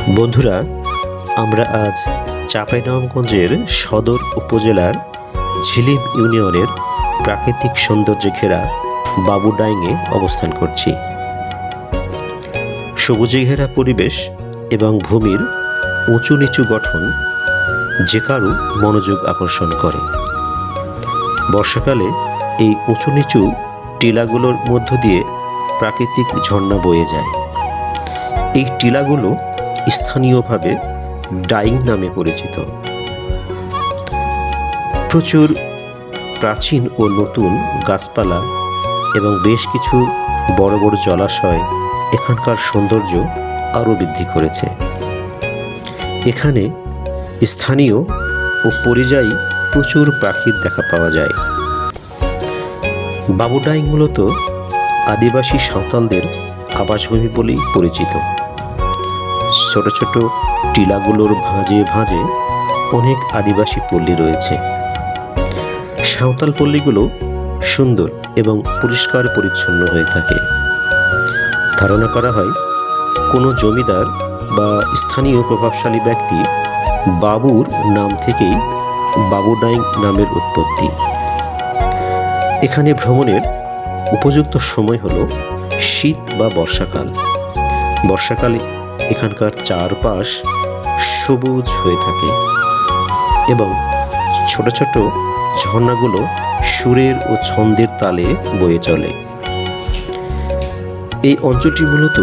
বন্ধুরা, আমরা আজ চাঁপাইনবাবগঞ্জের সদর উপজেলার ঝিলিম ইউনিয়নের প্রাকৃতিক সৌন্দর্যে ঘেরা বাবুডাইংয়ে অবস্থান করছি। সবুজে ঘেরা পরিবেশ এবং ভূমির উঁচু নিচু গঠন যে কারো মনোযোগ আকর্ষণ করে। বর্ষাকালে এই উঁচু নিচু টিলাগুলোর মধ্য দিয়ে প্রাকৃতিক ঝর্ণা বয়ে যায়। এই টিলাগুলো স্থানীয়ভাবে ডাইং নামে পরিচিত। প্রচুর প্রাচীন ও নতুন গাছপালা এবং বেশ কিছু বড় বড় জলাশয় এখানকার সৌন্দর্য আরও বৃদ্ধি করেছে। এখানে স্থানীয় ও পরিযায়ী প্রচুর পাখির দেখা পাওয়া যায়। বাবুডাইং মূলত আদিবাসী সাঁওতালদের আবাসভূমি বলেই পরিচিত। ছোট ছোট টিলাগুলোর ভাঁজে ভাঁজে অনেক আদিবাসী পল্লী রয়েছে। সাঁওতাল পল্লীগুলো সুন্দর এবং পরিষ্কার পরিচ্ছন্ন হয়ে থাকে। ধারণা করা হয় কোনো জমিদার বা স্থানীয় প্রভাবশালী ব্যক্তি বাবুর নাম থেকেই বাবুডাইং নামের উৎপত্তি। এখানে ভ্রমণের উপযুক্ত সময় হলো শীত বা বর্ষাকাল। বর্ষাকালে এখানকার চারপাশ সবুজ হয়ে থাকে এবং ছোট ছোট ঝর্ণাগুলো সুরের ও ছন্দের তালে বয়ে চলে। এই অঞ্চলটি মূলত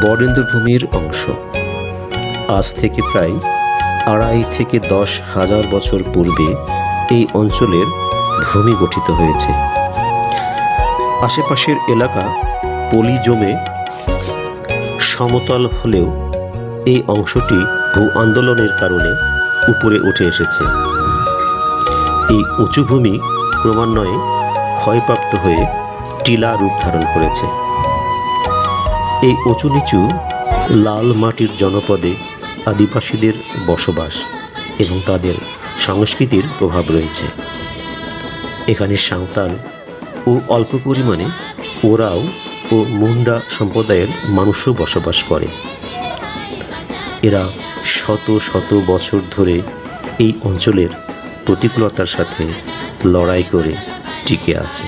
বরেন্দ্র ভূমির অংশ। আজ থেকে প্রায় 2.5 থেকে 10,000 বছর পূর্বে এই অঞ্চলের ভূমি গঠিত হয়েছে। আশেপাশের এলাকা পলি জমে সমতল হলেও এই অংশটি ভূ আন্দোলনের কারণে উপরে উঠে এসেছে। এই উঁচু ভূমি ক্রমান্বয়ে ক্ষয়প্রাপ্ত হয়ে টিলা রূপ ধারণ করেছে। এই উঁচু নিচু লাল মাটির জনপদে আদিবাসীদের বসবাস এবং তাদের সংস্কৃতির প্রভাব রয়েছে। এখানে সাঁওতাল ও অল্প পরিমাণে ওরাও ও মুন্ডা সম্প্রদায়ের মানুষও বসবাস করে। এরা শত শত বছর ধরে এই অঞ্চলের প্রতিকূলতার সাথে লড়াই করে টিকে আছে।